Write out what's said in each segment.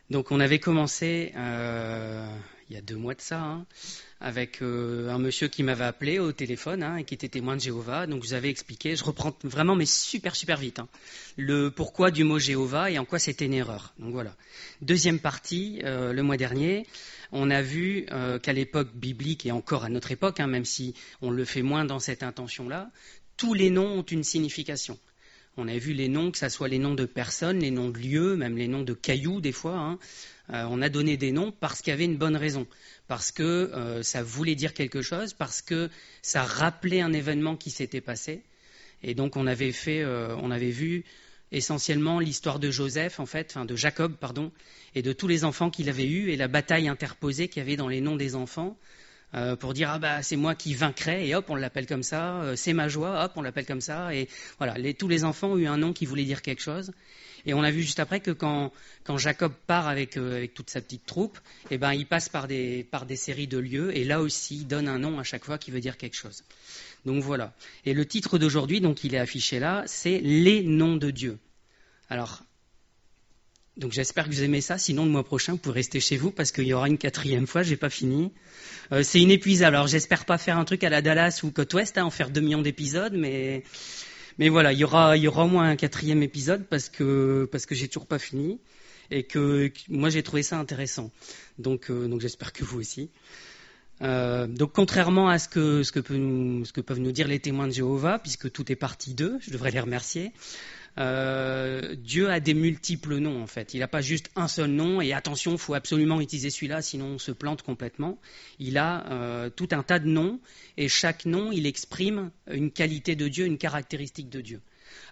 Donc on avait commencé il y a 2 mois de ça, avec un monsieur qui m'avait appelé au téléphone et qui était témoin de Jéhovah. Donc je vous avais expliqué, je reprends vraiment mais super vite, le pourquoi du mot Jéhovah et en quoi c'était une erreur. Donc voilà. Deuxième partie, le mois dernier, on a vu qu'à l'époque biblique et encore à notre époque, même si on le fait moins dans cette intention-là, tous les noms ont une signification. On a vu les noms, que ce soit les noms de personnes, les noms de lieux, même les noms de cailloux des fois. On a donné des noms parce qu'il y avait une bonne raison, parce que ça voulait dire quelque chose, parce que ça rappelait un événement qui s'était passé. Et donc on avait vu essentiellement l'histoire de Joseph, de Jacob, pardon, et de tous les enfants qu'il avait eus et la bataille interposée qu'il y avait dans les noms des enfants. Pour dire c'est moi qui vaincrai et hop on l'appelle comme ça, c'est ma joie, hop on l'appelle comme ça, et voilà, tous les enfants ont eu un nom qui voulait dire quelque chose. Et on a vu juste après que quand Jacob part avec toute sa petite troupe, il passe par des séries de lieux, et là aussi il donne un nom à chaque fois qui veut dire quelque chose. Donc voilà. Et le titre d'aujourd'hui, donc il est affiché là, c'est les noms de Dieu. Alors donc j'espère que vous aimez ça, sinon le mois prochain vous pouvez rester chez vous parce qu'il y aura une 4e fois, j'ai pas fini. C'est inépuisable, alors j'espère pas faire un truc à la Dallas ou Côte Ouest, en faire 2 millions d'épisodes, mais voilà, il y aura au moins un 4e épisode parce que j'ai toujours pas fini et que moi j'ai trouvé ça intéressant. Donc j'espère que vous aussi. Donc contrairement à ce que peuvent nous dire les témoins de Jéhovah, puisque tout est parti d'eux, je devrais les remercier. Dieu a des multiples noms en fait. Il n'a pas juste un seul nom et attention, il faut absolument utiliser celui-là sinon on se plante complètement. Il a tout un tas de noms et chaque nom il exprime une qualité de Dieu, une caractéristique de Dieu.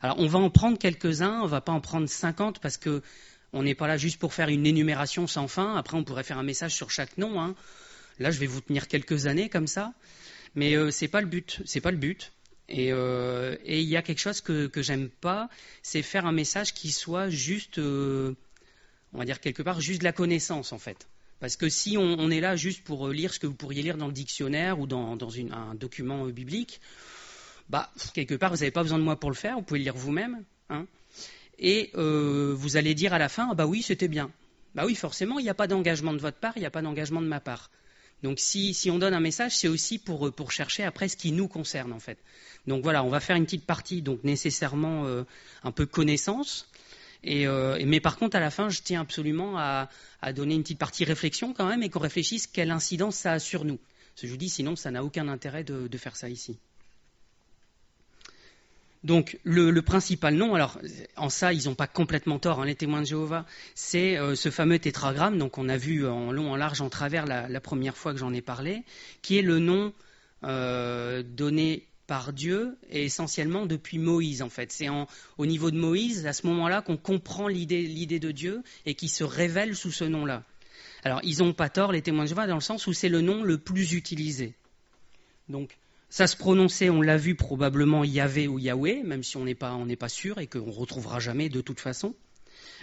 Alors on va en prendre quelques-uns, on ne va pas en prendre 50 parce que on n'est pas là juste pour faire une énumération sans fin. Après on pourrait faire un message sur chaque nom. Là je vais vous tenir quelques années comme ça, mais c'est pas le but. Et il y a quelque chose que j'aime pas, c'est faire un message qui soit juste, on va dire quelque part, juste de la connaissance en fait. Parce que si on est là juste pour lire ce que vous pourriez lire dans le dictionnaire ou dans un document biblique, quelque part vous n'avez pas besoin de moi pour le faire, vous pouvez le lire vous-même. Et vous allez dire à la fin, oui c'était bien. Oui forcément, il n'y a pas d'engagement de votre part, il n'y a pas d'engagement de ma part. Donc si on donne un message, c'est aussi pour chercher après ce qui nous concerne en fait. Donc voilà, on va faire une petite partie, donc nécessairement un peu connaissance. Mais par contre, à la fin, je tiens absolument à donner une petite partie réflexion quand même et qu'on réfléchisse quelle incidence ça a sur nous. Parce que je vous dis, sinon ça n'a aucun intérêt de faire ça ici. Donc le principal nom, alors en ça ils n'ont pas complètement tort, les témoins de Jéhovah, c'est ce fameux tétragramme, donc on a vu en long, en large, en travers la première fois que j'en ai parlé, qui est le nom donné par Dieu et essentiellement depuis Moïse en fait. C'est au niveau de Moïse, à ce moment-là, qu'on comprend l'idée de Dieu et qui se révèle sous ce nom-là. Alors ils n'ont pas tort les témoins de Jéhovah dans le sens où c'est le nom le plus utilisé. Donc ça se prononçait, on l'a vu, probablement Yahvé ou Yahweh, même si on n'est pas sûr et qu'on ne retrouvera jamais de toute façon.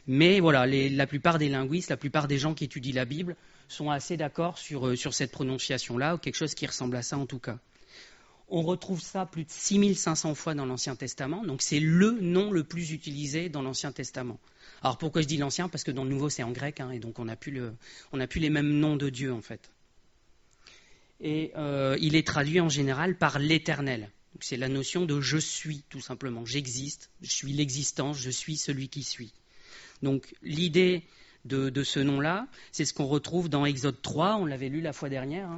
Mais voilà, la plupart des linguistes, la plupart des gens qui étudient la Bible sont assez d'accord sur cette prononciation-là, ou quelque chose qui ressemble à ça en tout cas. On retrouve ça plus de 6500 fois dans l'Ancien Testament, donc c'est le nom le plus utilisé dans l'Ancien Testament. Alors pourquoi je dis l'Ancien ? Parce que dans le Nouveau c'est en grec, et donc on n'a plus les mêmes noms de Dieu en fait. Et il est traduit en général par l'Éternel. Donc, c'est la notion de je suis, tout simplement. J'existe, je suis l'existence, je suis celui qui suis. Donc l'idée de ce nom-là, c'est ce qu'on retrouve dans Exode 3, on l'avait lu la fois dernière,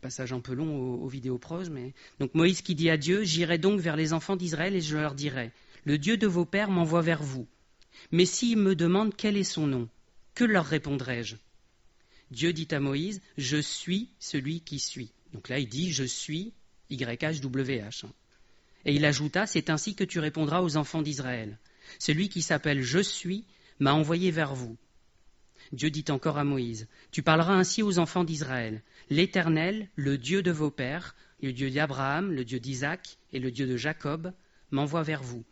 passage un peu long au vidéoprose, mais donc Moïse qui dit à Dieu, j'irai donc vers les enfants d'Israël et je leur dirai, le Dieu de vos pères m'envoie vers vous. Mais s'ils me demandent quel est son nom, que leur répondrai-je ? Dieu dit à Moïse, je suis celui qui suis. Donc là, il dit, je suis YHWH. Et il ajouta, c'est ainsi que tu répondras aux enfants d'Israël. Celui qui s'appelle je suis m'a envoyé vers vous. Dieu dit encore à Moïse, tu parleras ainsi aux enfants d'Israël. L'Éternel, le Dieu de vos pères, le Dieu d'Abraham, le Dieu d'Isaac et le Dieu de Jacob, m'envoie vers vous.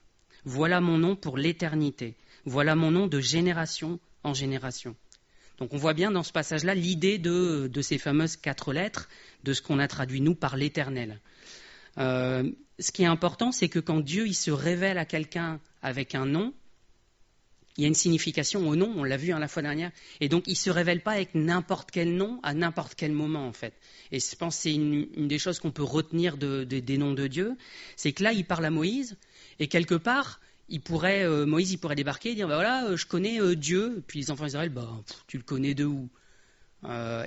Voilà mon nom pour l'éternité. Voilà mon nom de génération en génération. Donc on voit bien dans ce passage-là l'idée de ces fameuses 4 lettres, de ce qu'on a traduit nous par l'Éternel. Ce qui est important, c'est que quand Dieu il se révèle à quelqu'un avec un nom, Il y a une signification au nom, on l'a vu la fois dernière. Et donc, il ne se révèle pas avec n'importe quel nom à n'importe quel moment, en fait. Et je pense que c'est une des choses qu'on peut retenir des noms de Dieu. C'est que là, il parle à Moïse, et quelque part, Moïse il pourrait débarquer et dire, voilà, je connais Dieu. Puis les enfants d'Israël, tu le connais de où?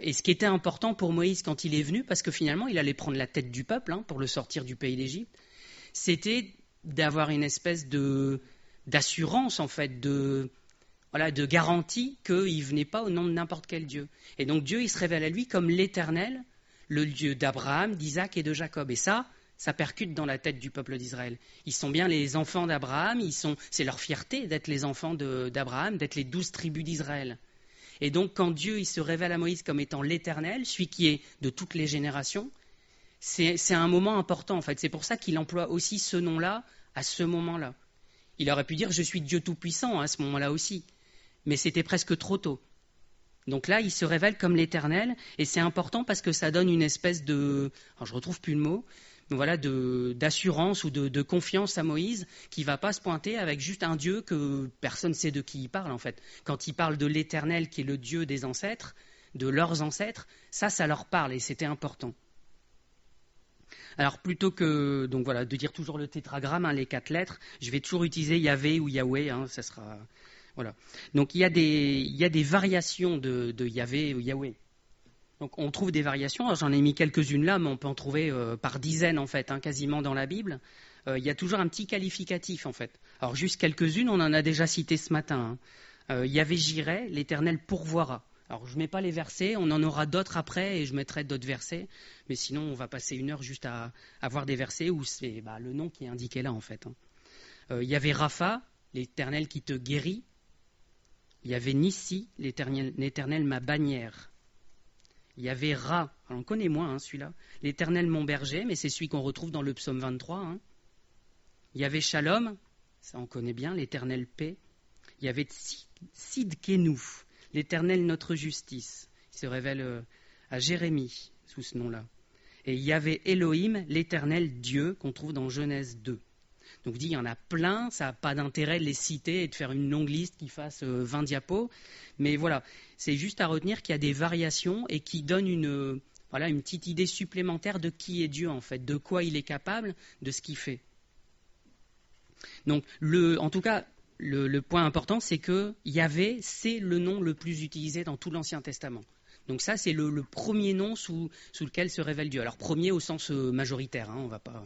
Et ce qui était important pour Moïse quand il est venu, parce que finalement, il allait prendre la tête du peuple pour le sortir du pays d'Égypte, c'était d'avoir une espèce d'assurance, en fait, de garantie qu'il ne venait pas au nom de n'importe quel Dieu. Et donc Dieu, il se révèle à lui comme l'Éternel, le Dieu d'Abraham, d'Isaac et de Jacob. Et ça percute dans la tête du peuple d'Israël. Ils sont bien les enfants d'Abraham, c'est leur fierté d'être les enfants d'Abraham, d'être les 12 tribus d'Israël. Et donc quand Dieu il se révèle à Moïse comme étant l'Éternel, celui qui est de toutes les générations, c'est un moment important en fait. C'est pour ça qu'il emploie aussi ce nom-là à ce moment-là. Il aurait pu dire « je suis Dieu Tout-Puissant » à ce moment-là aussi, mais c'était presque trop tôt. Donc là, il se révèle comme l'Éternel, et c'est important parce que ça donne une espèce de... Alors je ne retrouve plus le mot, mais voilà, d'assurance ou de confiance à Moïse, qui ne va pas se pointer avec juste un Dieu que personne ne sait de qui il parle en fait. Quand il parle de l'Éternel qui est le Dieu des ancêtres, de leurs ancêtres, ça leur parle, et c'était important. Alors plutôt que de dire toujours le tétragramme, les 4 lettres, je vais toujours utiliser Yahvé ou Yahweh, ça sera voilà. Donc il y a des variations de Yahvé ou Yahweh. Donc on trouve des variations. Alors, j'en ai mis quelques-unes là, mais on peut en trouver par dizaines en fait, quasiment dans la Bible. Il y a toujours un petit qualificatif en fait. Alors juste quelques-unes, on en a déjà cité ce matin. Yahvé Jireh, l'Éternel pourvoira. Alors, je ne mets pas les versets, on en aura d'autres après et je mettrai d'autres versets. Mais sinon, on va passer 1 heure juste à voir des versets où c'est le nom qui est indiqué là, en fait. Il y avait Rapha, l'Éternel qui te guérit. Il y avait Nissi, l'Éternel ma bannière. Il y avait Ra, alors on connaît moins celui-là, l'Éternel mon berger, mais c'est celui qu'on retrouve dans le psaume 23. Il y avait Shalom, ça on connaît bien, l'Éternel paix. Il y avait Tsidkenu, l'Éternel notre justice. Il se révèle à Jérémie sous ce nom-là. Et il y avait Elohim, l'Éternel Dieu, qu'on trouve dans Genèse 2. Donc il y en a plein, ça n'a pas d'intérêt de les citer et de faire une longue liste qui fasse 20 diapos. Mais voilà, c'est juste à retenir qu'il y a des variations et qui donnent une petite idée supplémentaire de qui est Dieu en fait, de quoi il est capable, de ce qu'il fait. Donc en tout cas, le point important, c'est que Yahvé, c'est le nom le plus utilisé dans tout l'Ancien Testament. Donc ça, c'est le premier nom sous lequel se révèle Dieu. Alors premier au sens majoritaire, on va pas...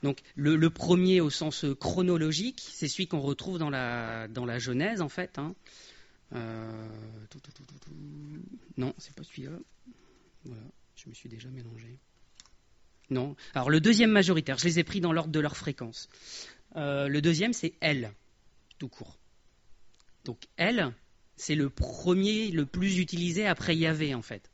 Donc le premier au sens chronologique, c'est celui qu'on retrouve dans la Genèse en fait. Non, c'est pas celui-là. Voilà, je me suis déjà mélangé. Non. Alors le deuxième majoritaire, je les ai pris dans l'ordre de leur fréquence. Le deuxième, c'est El, tout court. Donc El, c'est le premier, le plus utilisé après Yahvé en fait.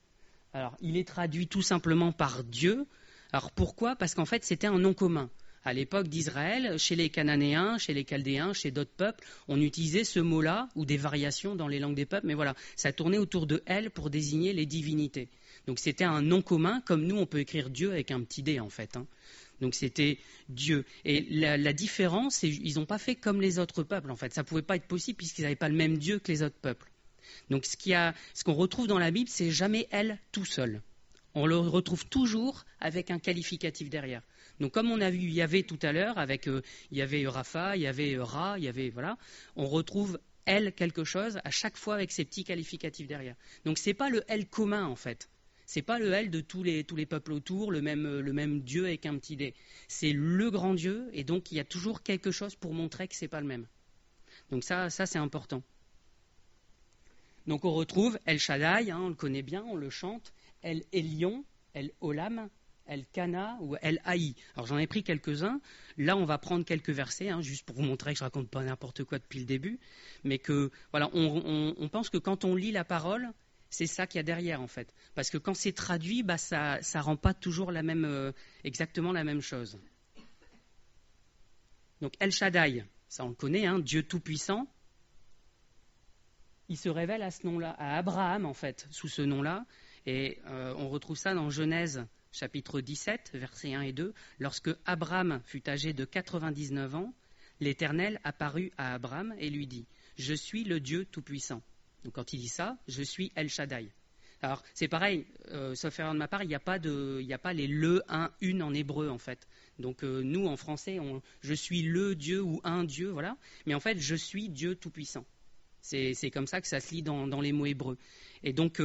Alors il est traduit tout simplement par Dieu. Alors pourquoi ? Parce qu'en fait c'était un nom commun. À l'époque d'Israël, chez les Cananéens, chez les Chaldéens, chez d'autres peuples, on utilisait ce mot-là, ou des variations dans les langues des peuples, mais voilà, ça tournait autour de El pour désigner les divinités. Donc c'était un nom commun, comme nous on peut écrire Dieu avec un petit D en fait. Donc c'était Dieu. Et la différence, c'est qu'ils n'ont pas fait comme les autres peuples en fait. Ça ne pouvait pas être possible puisqu'ils n'avaient pas le même Dieu que les autres peuples. Donc ce qu'on retrouve dans la Bible, c'est jamais El tout seul. On le retrouve toujours avec un qualificatif derrière. Donc comme on a vu Yahvé tout à l'heure, avec Yahvé Rapha, Yahvé Ra, Yahvé, voilà, on retrouve El quelque chose à chaque fois avec ces petits qualificatifs derrière. Donc c'est pas le El commun en fait. C'est pas le El de tous les peuples autour, le même Dieu avec un petit D. C'est le grand Dieu et donc il y a toujours quelque chose pour montrer que c'est pas le même. Donc ça c'est important. Donc on retrouve El Shaddai, on le connaît bien, on le chante, El Elyon, El Olam, El Kana ou El Haï. Alors j'en ai pris quelques-uns. Là, on va prendre quelques versets, juste pour vous montrer que je raconte pas n'importe quoi depuis le début, mais que voilà, on pense que quand on lit la parole, c'est ça qu'il y a derrière en fait, parce que quand c'est traduit, ça rend pas toujours exactement la même chose. Donc El Shaddai, ça on le connaît, Dieu tout-puissant. Il se révèle à ce nom-là, à Abraham en fait, sous ce nom-là, et on retrouve ça dans Genèse chapitre 17, versets 1 et 2. Lorsque Abraham fut âgé de 99 ans, l'Éternel apparut à Abraham et lui dit : je suis le Dieu Tout-Puissant. Donc quand il dit ça, je suis El Shaddai. Alors c'est pareil, sauf erreur de ma part, il n'y a pas les le, un, une en hébreu en fait. Donc nous en français, je suis le Dieu ou un Dieu, voilà. Mais en fait, je suis Dieu Tout-Puissant. C'est comme ça que ça se lit dans les mots hébreux. Et donc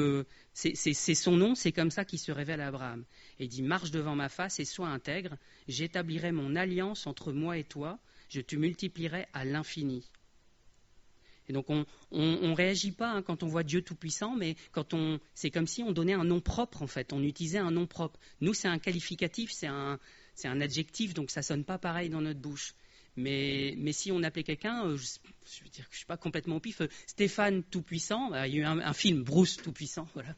c'est son nom, c'est comme ça qu'il se révèle à Abraham. Et il dit, marche devant ma face et sois intègre, j'établirai mon alliance entre moi et toi, je te multiplierai à l'infini. Et donc on ne réagit pas quand on voit Dieu Tout-Puissant, mais c'est comme si on donnait un nom propre en fait, on utilisait un nom propre. Nous c'est un qualificatif, c'est un adjectif, donc ça ne sonne pas pareil dans notre bouche. Mais si on appelait quelqu'un, je veux dire que je ne suis pas complètement au pif, Stéphane Tout-Puissant, il y a eu un film, Bruce Tout-Puissant, voilà,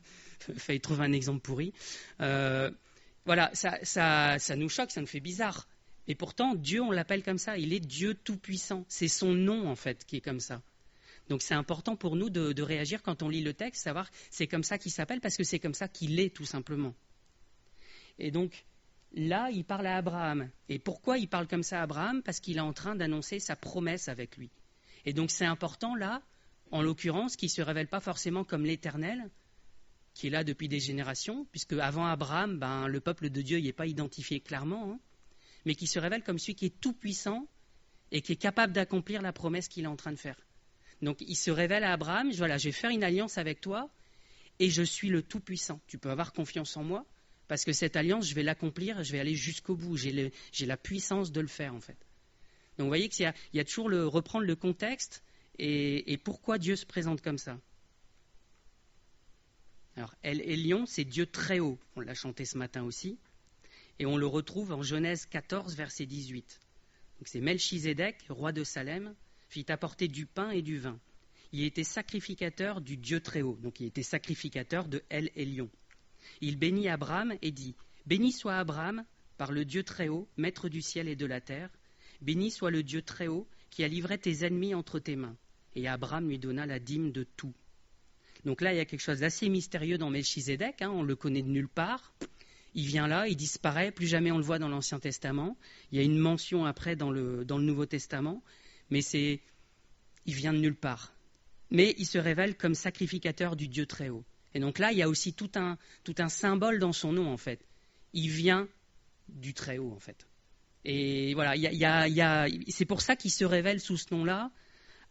il fallait trouver un exemple pourri. Voilà, ça nous choque, ça nous fait bizarre. Et pourtant, Dieu, on l'appelle comme ça, il est Dieu Tout-Puissant, c'est son nom en fait qui est comme ça. Donc c'est important pour nous de réagir quand on lit le texte, savoir que c'est comme ça qu'il s'appelle, parce que c'est comme ça qu'il est tout simplement. Et donc là, il parle à Abraham. Et pourquoi il parle comme ça à Abraham ? Parce qu'il est en train d'annoncer sa promesse avec lui. Et donc c'est important là, en l'occurrence, qu'il ne se révèle pas forcément comme l'Éternel, qui est là depuis des générations, puisque avant Abraham, le peuple de Dieu n'y est pas identifié clairement, mais qui se révèle comme celui qui est tout puissant et qui est capable d'accomplir la promesse qu'il est en train de faire. Donc il se révèle à Abraham, voilà, je vais faire une alliance avec toi et je suis le Tout-Puissant. Tu peux avoir confiance en moi parce que cette alliance, je vais l'accomplir, je vais aller jusqu'au bout. J'ai la puissance de le faire en fait. Donc vous voyez qu'il y a toujours reprendre le contexte et pourquoi Dieu se présente comme ça. Alors El Elyon, c'est Dieu très haut. On l'a chanté ce matin aussi. Et on le retrouve en Genèse 14, verset 18. Donc c'est Melchizedek, roi de Salem, fit apporter du pain et du vin. Il était sacrificateur du Dieu très haut, donc il était sacrificateur de El Elyon. Il bénit Abraham et dit, béni soit Abraham par le Dieu très haut, maître du ciel et de la terre. Béni soit le Dieu très haut qui a livré tes ennemis entre tes mains. Et Abraham lui donna la dîme de tout. Donc là, il y a quelque chose d'assez mystérieux dans Melchizedek, on le connaît de nulle part. Il vient là, il disparaît, plus jamais on le voit dans l'Ancien Testament. Il y a une mention après dans le Nouveau Testament, mais il vient de nulle part. Mais il se révèle comme sacrificateur du Dieu très haut. Et donc là, il y a aussi tout un symbole dans son nom, en fait. Il vient du très haut, en fait. Et voilà, c'est pour ça qu'il se révèle sous ce nom-là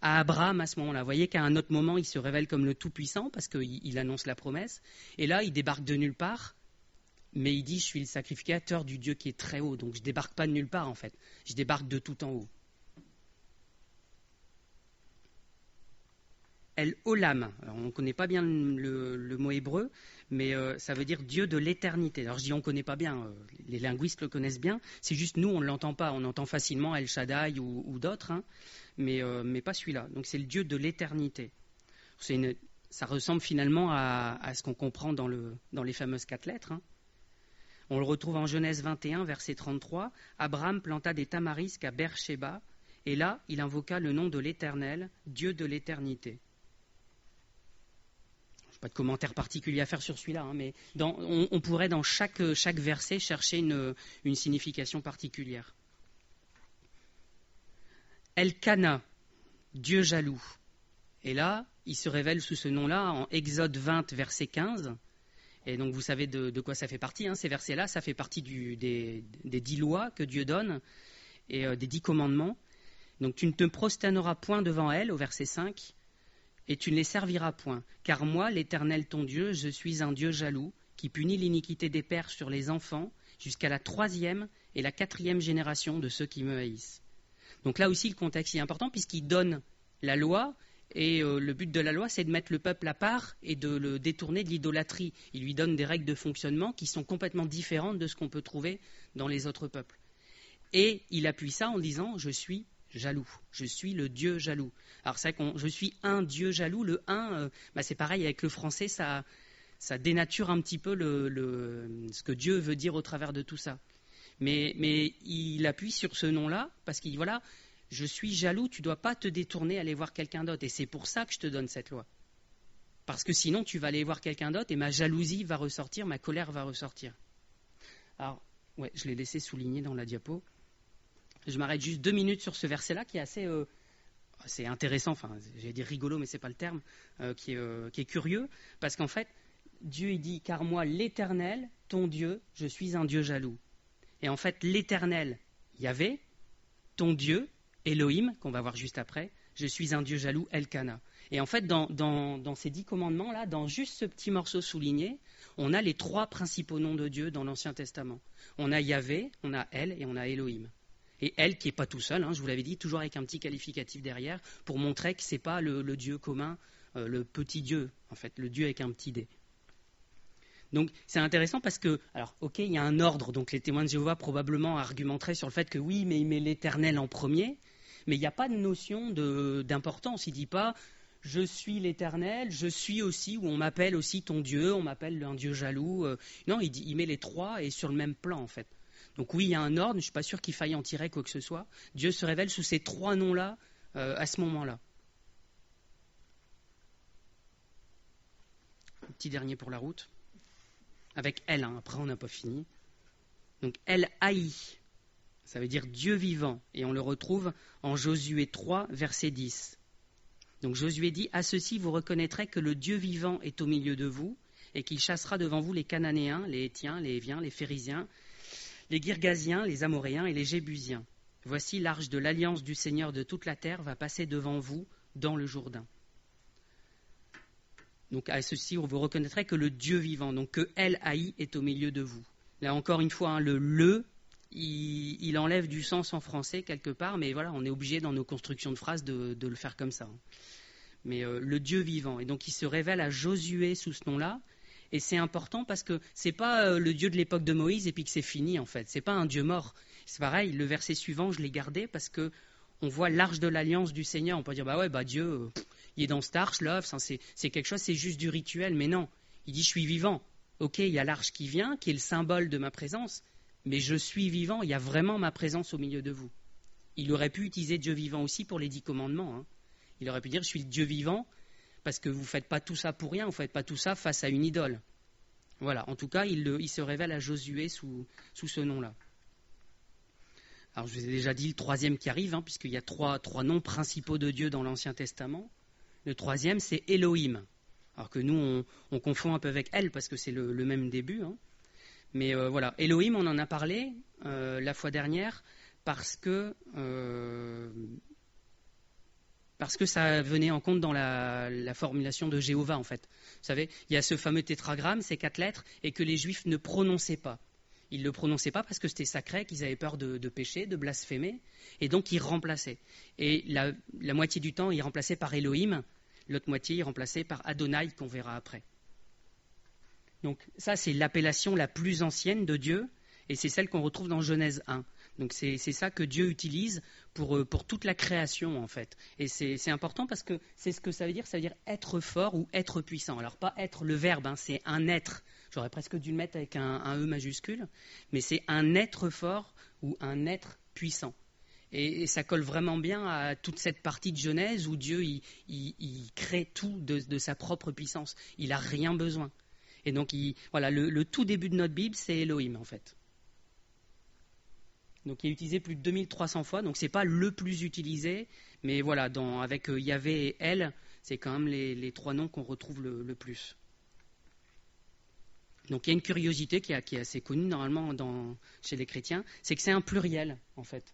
à Abraham à ce moment-là. Vous voyez qu'à un autre moment, il se révèle comme le Tout-Puissant, parce qu'il annonce la promesse. Et là, il débarque de nulle part, mais il dit, je suis le sacrificateur du Dieu qui est très haut. Donc je ne débarque pas de nulle part, en fait. Je débarque de tout en haut. El Olam, alors on ne connaît pas bien le mot hébreu, mais ça veut dire Dieu de l'éternité. Alors je dis on ne connaît pas bien, les linguistes le connaissent bien, c'est juste nous on ne l'entend pas, on entend facilement El Shaddai ou d'autres, mais pas celui-là. Donc c'est le Dieu de l'éternité. Ça ressemble finalement à ce qu'on comprend dans les fameuses 4 lettres. On le retrouve en Genèse 21, verset 33. Abraham planta des tamarisques à Beersheba, et là il invoqua le nom de l'Éternel, Dieu de l'éternité. Pas de commentaire particulier à faire sur celui-là, mais on pourrait dans chaque verset chercher une signification particulière. Elkana, Dieu jaloux. Et là, il se révèle sous ce nom-là en Exode 20, verset 15. Et donc vous savez de quoi ça fait partie. Ces versets-là, ça fait partie des 10 lois que Dieu donne et des 10 commandements. Donc tu ne te prosterneras point devant elles, au verset 5. Et tu ne les serviras point, car moi, l'Éternel ton Dieu, je suis un Dieu jaloux, qui punit l'iniquité des pères sur les enfants, jusqu'à la 3e et la 4e génération de ceux qui me haïssent. Donc là aussi, le contexte est important, puisqu'il donne la loi, et le but de la loi, c'est de mettre le peuple à part et de le détourner de l'idolâtrie. Il lui donne des règles de fonctionnement qui sont complètement différentes de ce qu'on peut trouver dans les autres peuples. Et il appuie ça en disant « Je suis jaloux. Je suis le Dieu jaloux. » Alors c'est vrai que je suis un Dieu jaloux. Le un, c'est pareil avec le français, ça dénature un petit peu ce que Dieu veut dire au travers de tout ça. Mais il appuie sur ce nom-là parce qu'il dit voilà, je suis jaloux, tu ne dois pas te détourner, aller voir quelqu'un d'autre. Et c'est pour ça que je te donne cette loi. Parce que sinon tu vas aller voir quelqu'un d'autre et ma jalousie va ressortir, ma colère va ressortir. Alors, ouais, je l'ai laissé souligner dans la diapo. Je m'arrête juste 2 minutes sur ce verset-là qui est assez c'est intéressant, enfin, j'allais dire rigolo, mais c'est pas le terme, qui est curieux, parce qu'en fait, Dieu il dit, car moi, l'Éternel, ton Dieu, je suis un Dieu jaloux. Et en fait, l'Éternel, Yahvé, ton Dieu, Elohim, qu'on va voir juste après, je suis un Dieu jaloux, Elkana. Et en fait, dans ces 10 commandements-là, dans juste ce petit morceau souligné, on a les 3 principaux noms de Dieu dans l'Ancien Testament. On a Yahvé, on a El et on a Elohim. Et El qui n'est pas tout seul, je vous l'avais dit, toujours avec un petit qualificatif derrière, pour montrer que ce n'est pas le Dieu commun, le petit Dieu, en fait, le Dieu avec un petit D. Donc c'est intéressant parce que, alors ok, il y a un ordre, donc les témoins de Jéhovah probablement argumenteraient sur le fait que oui, mais il met l'Éternel en premier, mais il n'y a pas de notion d'importance, il ne dit pas je suis l'Éternel, je suis aussi, ou on m'appelle aussi ton Dieu, on m'appelle un Dieu jaloux, non, il met les 3 et sur le même plan en fait. Donc oui, il y a un ordre, je ne suis pas sûr qu'il faille en tirer quoi que ce soit, Dieu se révèle sous ces 3 noms-là à ce moment-là. Un petit dernier pour la route. Avec El, après on n'a pas fini. Donc El Haï, ça veut dire Dieu vivant, et on le retrouve en Josué 3, verset 10. Donc Josué dit, à ceci vous reconnaîtrez que le Dieu vivant est au milieu de vous, et qu'il chassera devant vous les Cananéens, les Hétiens, les Héviens, les Phéryziens, les Girgasiens, les Amoréens et les Jébusiens. Voici l'arche de l'alliance du Seigneur de toute la terre va passer devant vous dans le Jourdain. Donc à ceci, vous reconnaîtrez que le Dieu vivant, donc que El Haï est au milieu de vous. Là encore une fois, il enlève du sens en français quelque part, mais voilà, on est obligé dans nos constructions de phrases de le faire comme ça. Mais le Dieu vivant, et donc il se révèle à Josué sous ce nom-là, et c'est important parce que c'est pas le Dieu de l'époque de Moïse et puis que c'est fini en fait, c'est pas un Dieu mort. C'est pareil, le verset suivant, je l'ai gardé parce que on voit l'arche de l'alliance du Seigneur, on peut dire Dieu... il est dans cette arche là, c'est quelque chose, c'est juste du rituel, mais non, il dit je suis vivant. Ok, il y a l'arche qui vient, qui est le symbole de ma présence, mais je suis vivant, il y a vraiment ma présence au milieu de vous. Il aurait pu utiliser Dieu vivant aussi pour les 10 commandements. Il aurait pu dire je suis le Dieu vivant, parce que vous ne faites pas tout ça pour rien, vous ne faites pas tout ça face à une idole. Voilà, en tout cas, il se révèle à Josué sous ce nom-là. Alors je vous ai déjà dit le 3e qui arrive, puisqu'il y a trois noms principaux de Dieu dans l'Ancien Testament. Le 3e, c'est Elohim. Alors que nous, on confond un peu avec El, parce que c'est le même début. Mais voilà, Elohim, on en a parlé la fois dernière, parce que ça venait en compte dans la formulation de Jéhovah, en fait. Vous savez, il y a ce fameux tétragramme, ces 4 lettres, et que les Juifs ne prononçaient pas. Ils ne le prononçaient pas parce que c'était sacré, qu'ils avaient peur de pécher, de blasphémer, et donc ils remplaçaient. Et la moitié du temps, ils remplaçaient par Elohim, l'autre moitié, ils remplaçaient par Adonai, qu'on verra après. Donc ça, c'est l'appellation la plus ancienne de Dieu, et c'est celle qu'on retrouve dans Genèse 1. Donc c'est ça que Dieu utilise pour toute la création, en fait. Et c'est important parce que c'est ce que ça veut dire être fort ou être puissant. Alors pas être le verbe, c'est un être. J'aurais presque dû le mettre avec un E majuscule, mais c'est un être fort ou un être puissant. Et ça colle vraiment bien à toute cette partie de Genèse où Dieu il crée tout de sa propre puissance. Il n'a rien besoin. Et donc voilà, le tout début de notre Bible, c'est Elohim, en fait. Donc il est utilisé plus de 2300 fois, donc ce n'est pas le plus utilisé, mais voilà, avec Yahvé et El, c'est quand même les 3 noms qu'on retrouve le plus. Donc il y a une curiosité qui est assez connue normalement chez les chrétiens, c'est que c'est un pluriel en fait.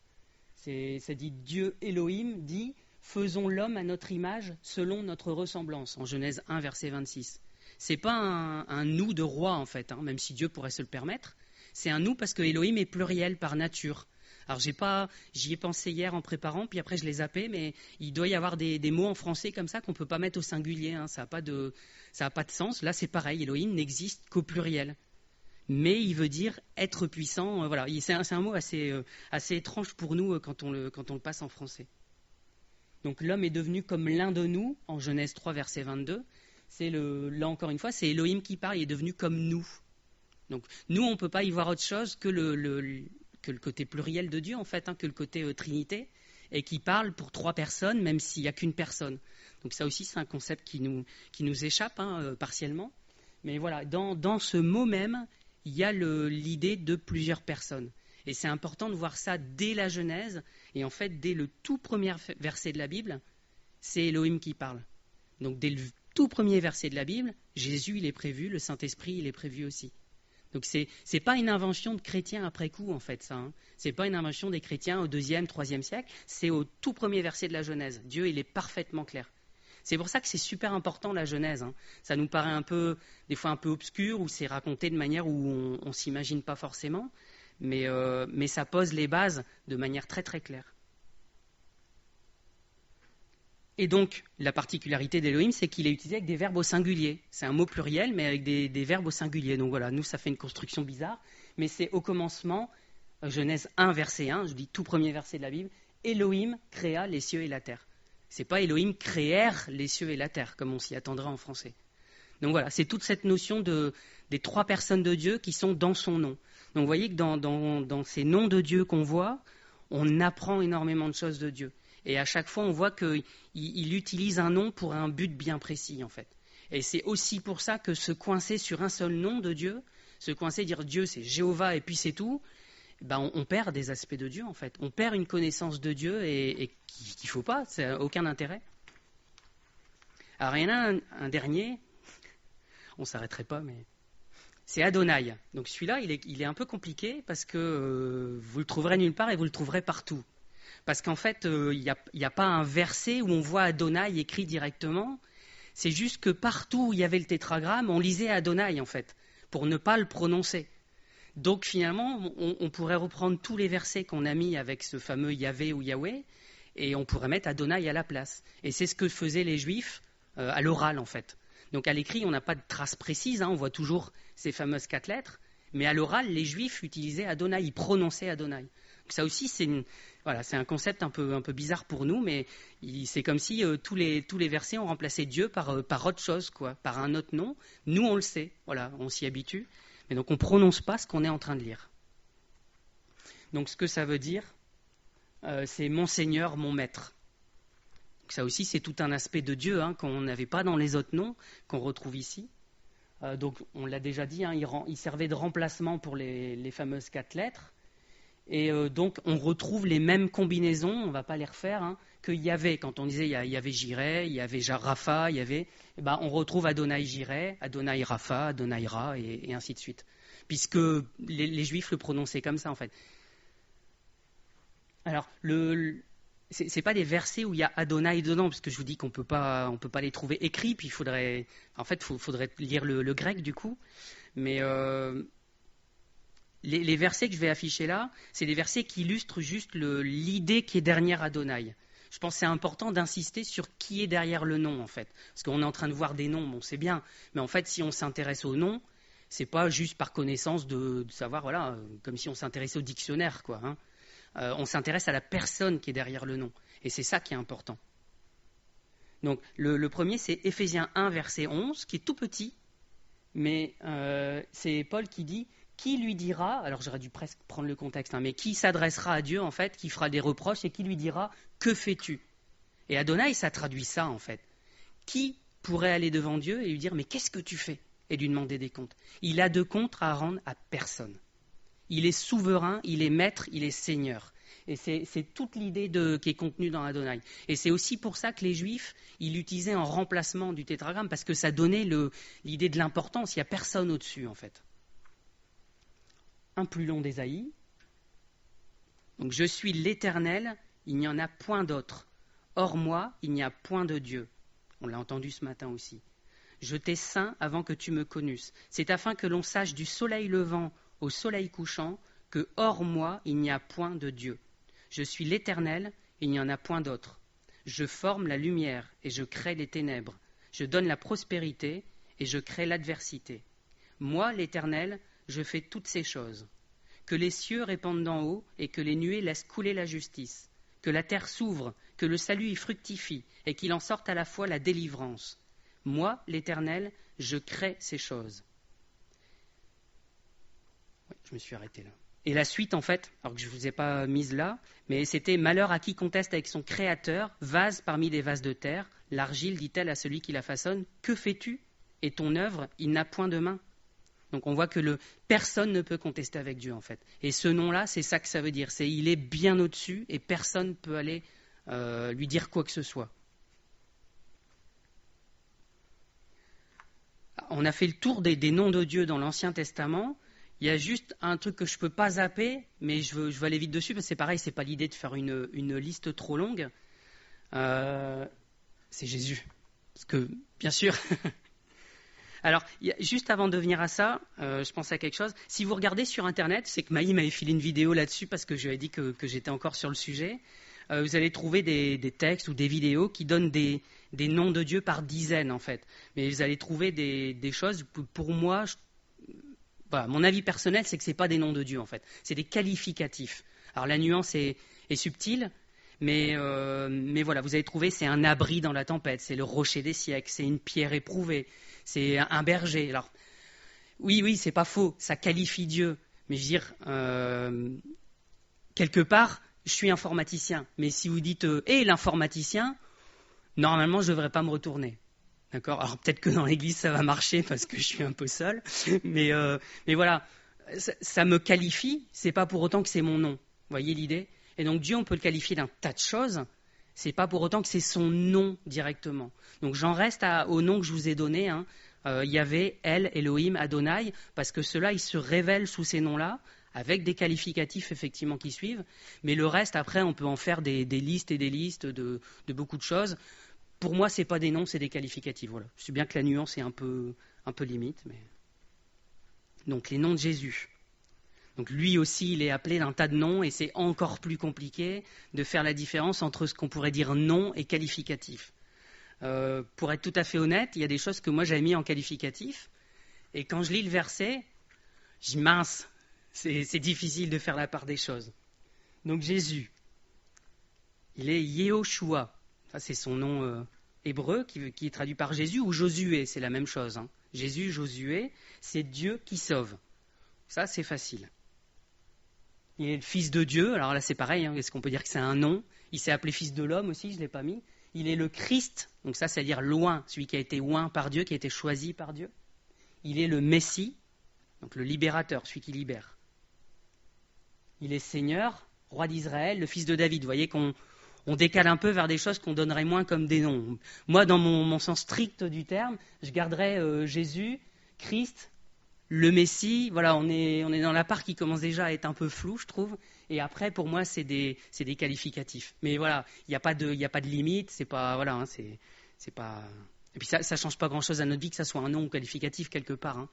Ça dit Dieu Elohim dit faisons l'homme à notre image selon notre ressemblance, en Genèse 1 verset 26. C'est pas un nous de roi en fait, même si Dieu pourrait se le permettre. C'est un nous parce que Elohim est pluriel par nature. Alors j'y ai pensé hier en préparant, puis après je l'ai zappé, mais il doit y avoir des mots en français comme ça qu'on ne peut pas mettre au singulier, ça n'a pas de sens. Là c'est pareil, Elohim n'existe qu'au pluriel. Mais il veut dire être puissant, voilà. C'est un mot assez étrange pour nous quand on le passe en français. Donc l'homme est devenu comme l'un de nous, en Genèse 3 verset 22. Là encore une fois, c'est Elohim qui parle, il est devenu comme nous. Donc nous, on ne peut pas y voir autre chose que le côté pluriel de Dieu, en fait, que le côté Trinité, et qui parle pour 3 personnes, même s'il n'y a qu'une personne. Donc ça aussi, c'est un concept qui nous échappe partiellement. Mais voilà, dans ce mot même, il y a l'idée de plusieurs personnes. Et c'est important de voir ça dès la Genèse, et en fait, dès le tout premier verset de la Bible, c'est Elohim qui parle. Donc dès le tout premier verset de la Bible, Jésus il est prévu, le Saint-Esprit il est prévu aussi. Donc c'est pas une invention de chrétiens après coup en fait ça. Hein. C'est pas une invention des chrétiens au 2e, 3e siècle, c'est au tout premier verset de la Genèse. Dieu il est parfaitement clair. C'est pour ça que c'est super important la Genèse. Hein. Ça nous paraît des fois un peu obscur ou c'est raconté de manière où on s'imagine pas forcément, mais ça pose les bases de manière très très claire. Et donc, la particularité d'Elohim, c'est qu'il est utilisé avec des verbes au singulier. C'est un mot pluriel, mais avec des verbes au singulier. Donc voilà, nous, ça fait une construction bizarre. Mais c'est au commencement, Genèse 1, verset 1, je dis tout premier verset de la Bible, Elohim créa les cieux et la terre. C'est pas Elohim créèrent les cieux et la terre, comme on s'y attendrait en français. Donc voilà, c'est toute cette notion des 3 personnes de Dieu qui sont dans son nom. Donc vous voyez que dans ces noms de Dieu qu'on voit, on apprend énormément de choses de Dieu. Et à chaque fois, on voit qu'il utilise un nom pour un but bien précis, en fait. Et c'est aussi pour ça que se coincer sur un seul nom de Dieu, se coincer, dire Dieu c'est Jéhovah et puis c'est tout, ben on perd des aspects de Dieu, en fait. On perd une connaissance de Dieu et qu'il ne faut pas, ça n'a aucun intérêt. Alors il y en a un dernier, on ne s'arrêterait pas, mais c'est Adonai. Donc celui-là, il est un peu compliqué parce que vous le trouverez nulle part et vous le trouverez partout. Parce qu'en fait, il n'y a pas un verset où on voit Adonai écrit directement. C'est juste que partout où il y avait le tétragramme, on lisait Adonai, en fait, pour ne pas le prononcer. Donc finalement, on pourrait reprendre tous les versets qu'on a mis avec ce fameux Yahvé ou Yahweh, et on pourrait mettre Adonai à la place. Et c'est ce que faisaient les Juifs à l'oral, en fait. Donc à l'écrit, on n'a pas de trace précise, hein, on voit toujours ces fameuses 4 lettres, mais à l'oral, les Juifs utilisaient Adonai, ils prononçaient Adonai. Donc ça aussi, c'est un concept un peu bizarre pour nous, mais c'est comme si tous les versets ont remplacé Dieu par autre chose, quoi, par un autre nom. Nous, on le sait, voilà, on s'y habitue, mais donc on ne prononce pas ce qu'on est en train de lire. Donc ce que ça veut dire, c'est mon Seigneur, mon Maître. Donc, ça aussi, c'est tout un aspect de Dieu hein, qu'on n'avait pas dans les autres noms, qu'on retrouve ici. Donc on l'a déjà dit, hein, il servait de remplacement pour les fameuses 4 lettres. Et donc, on retrouve les mêmes combinaisons, on ne va pas les refaire, hein, qu'il y avait, quand on disait il y avait Jireh, il y avait Rapha, on retrouve Adonai Jireh, Adonai Rapha, Adonai Ra, et ainsi de suite. Puisque les Juifs le prononçaient comme ça, en fait. Alors, ce n'est pas des versets où il y a Adonai dedans, parce que je vous dis qu'on ne peut pas les trouver écrits, puis il faudrait lire le grec, du coup. Mais... Les versets que je vais afficher là, c'est des versets qui illustrent juste l'idée qui est derrière Adonai. Je pense que c'est important d'insister sur qui est derrière le nom, en fait. Parce qu'on est en train de voir des noms, bon, c'est bien. Mais en fait, si on s'intéresse au nom, c'est pas juste par connaissance de savoir, voilà, comme si on s'intéressait au dictionnaire, quoi. Hein. On s'intéresse à la personne qui est derrière le nom. Et c'est ça qui est important. Donc, le premier, c'est Éphésiens 1, verset 11, qui est tout petit. Mais c'est Paul qui dit... Qui lui dira, alors j'aurais dû presque prendre le contexte, hein, mais qui s'adressera à Dieu en fait, qui fera des reproches et qui lui dira « Que fais-tu » Et Adonai, ça traduit ça en fait. Qui pourrait aller devant Dieu et lui dire « Mais qu'est-ce que tu fais » et lui demander des comptes. Il a de comptes à rendre à personne. Il est souverain, il est maître, il est seigneur. Et c'est toute l'idée qui est contenue dans Adonai. Et c'est aussi pour ça que les Juifs, ils l'utilisaient en remplacement du tétragramme, parce que ça donnait l'idée de l'importance. Il n'y a personne au-dessus en fait. Un plus long d'Ésaïe. Donc je suis l'Éternel, il n'y en a point d'autre. Hors moi, il n'y a point de Dieu. On l'a entendu ce matin aussi. Je t'ai saint avant que tu me connusses. C'est afin que l'on sache du soleil levant au soleil couchant que hors moi, il n'y a point de Dieu. Je suis l'Éternel, il n'y en a point d'autre. Je forme la lumière et je crée les ténèbres. Je donne la prospérité et je crée l'adversité. Moi, l'Éternel, je fais toutes ces choses. Que les cieux répandent d'en haut et que les nuées laissent couler la justice. Que la terre s'ouvre, que le salut y fructifie et qu'il en sorte à la fois la délivrance. Moi, l'Éternel, je crée ces choses. Ouais, je me suis arrêté là. Et la suite, en fait, alors que je ne vous ai pas mise là, mais c'était « Malheur à qui conteste avec son créateur, vase parmi des vases de terre. L'argile dit-elle à celui qui la façonne, que fais-tu ? Et ton œuvre, il n'a point de main. » Donc on voit que personne ne peut contester avec Dieu en fait. Et ce nom-là, c'est ça que ça veut dire. C'est il est bien au-dessus et personne ne peut aller lui dire quoi que ce soit. on a fait le tour des noms de Dieu dans l'Ancien Testament. Il y a juste un truc que je ne peux pas zapper, mais je veux aller vite dessus, parce que c'est pareil, c'est pas l'idée de faire une liste trop longue. C'est Jésus. Parce que, bien sûr... Alors, juste avant de venir à ça, je pense à quelque chose. Si vous regardez sur Internet, c'est que Maï m'avait filé une vidéo là-dessus parce que je lui avais dit que j'étais encore sur le sujet. Vous allez trouver des textes ou des vidéos qui donnent des noms de Dieu par dizaines, en fait. Mais vous allez trouver des choses, pour moi, voilà, mon avis personnel, c'est que ce n'est pas des noms de Dieu, en fait. C'est des qualificatifs. Alors, la nuance est subtile, mais voilà, vous allez trouver, c'est un abri dans la tempête, c'est le rocher des siècles, c'est une pierre éprouvée, c'est un berger. Alors, oui, c'est pas faux, ça qualifie Dieu. Mais je veux dire, quelque part, je suis informaticien. Mais si vous dites « et l'informaticien », normalement, je ne devrais pas me retourner. D'accord ? Alors peut-être que dans l'église, ça va marcher parce que je suis un peu seul. Mais voilà, ça me qualifie, c'est pas pour autant que c'est mon nom. Vous voyez l'idée ? Et donc Dieu, on peut le qualifier d'un tas de choses. C'est pas pour autant que c'est son nom directement. Donc j'en reste au nom que je vous ai donné. Hein. Yahvé, El, Elohim, Adonai, parce que ceux-là, ils se révèlent sous ces noms-là, avec des qualificatifs effectivement qui suivent. Mais le reste, après, on peut en faire des listes et des listes de beaucoup de choses. Pour moi, ce n'est pas des noms, c'est des qualificatifs. Voilà. Je sais bien que la nuance est un peu limite. Mais... Donc les noms de Jésus. Donc lui aussi, il est appelé d'un tas de noms et c'est encore plus compliqué de faire la différence entre ce qu'on pourrait dire nom et qualificatif. Pour être tout à fait honnête, il y a des choses que moi j'avais mis en qualificatif et quand je lis le verset, je dis mince, c'est difficile de faire la part des choses. Donc Jésus, il est Yehoshua, ça c'est son nom hébreu qui est traduit par Jésus ou Josué, c'est la même chose. Hein. Jésus, Josué, c'est Dieu qui sauve. Ça c'est facile. Il est le fils de Dieu, alors là c'est pareil, hein. Est-ce qu'on peut dire que c'est un nom ? Il s'est appelé fils de l'homme aussi, je ne l'ai pas mis. Il est le Christ, donc ça c'est-à-dire loin, celui qui a été oint par Dieu, qui a été choisi par Dieu. Il est le Messie, donc le libérateur, celui qui libère. Il est Seigneur, roi d'Israël, le fils de David. Vous voyez qu'on décale un peu vers des choses qu'on donnerait moins comme des noms. Moi, dans mon sens strict du terme, je garderais Jésus, Christ, le Messie. Voilà, on est dans la part qui commence déjà à être un peu floue, je trouve. Et après, pour moi, c'est des qualificatifs. Mais voilà, il n'y a pas de limite. C'est pas, voilà, hein, c'est pas. Et puis ça change pas grand-chose à notre vie que ça soit un nom ou qualificatif quelque part. Hein.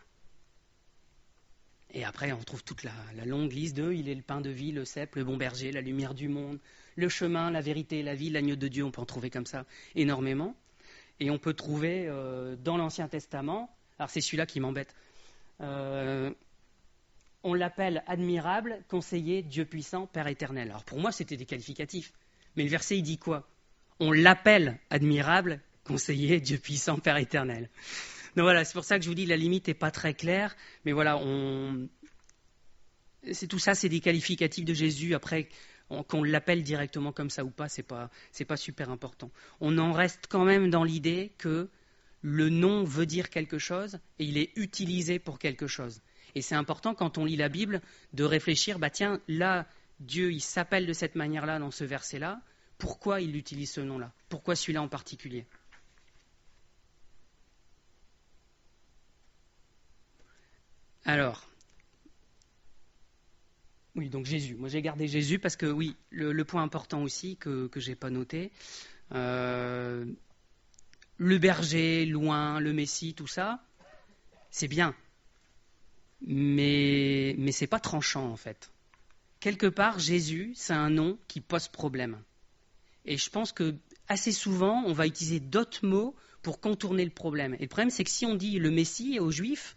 Et après, on trouve toute la longue liste de il est le pain de vie, le cep, le bon berger, la lumière du monde, le chemin, la vérité, la vie, l'agneau de Dieu. On peut en trouver comme ça énormément. Et on peut trouver dans l'Ancien Testament, alors c'est celui-là qui m'embête, on l'appelle admirable, conseiller, Dieu puissant, Père éternel. Alors pour moi, c'était des qualificatifs. Mais le verset, il dit quoi ? On l'appelle admirable, conseiller, Dieu puissant, Père éternel. Donc voilà, c'est pour ça que je vous dis, la limite n'est pas très claire. Mais voilà, c'est tout ça, c'est des qualificatifs de Jésus. Après, qu'on l'appelle directement comme ça ou pas, c'est pas super important. On en reste quand même dans l'idée que le nom veut dire quelque chose et il est utilisé pour quelque chose. Et c'est important quand on lit la Bible de réfléchir, tiens, là, Dieu, il s'appelle de cette manière-là dans ce verset-là. Pourquoi il utilise ce nom-là ? Pourquoi celui-là en particulier ? Alors, oui, donc Jésus. Moi, j'ai gardé Jésus parce que, oui, le point important aussi que je n'ai pas noté, le berger, loin, le Messie, tout ça, c'est bien. Mais ce n'est pas tranchant, en fait. Quelque part, Jésus, c'est un nom qui pose problème. Et je pense que assez souvent, on va utiliser d'autres mots pour contourner le problème. Et le problème, c'est que si on dit le Messie aux Juifs,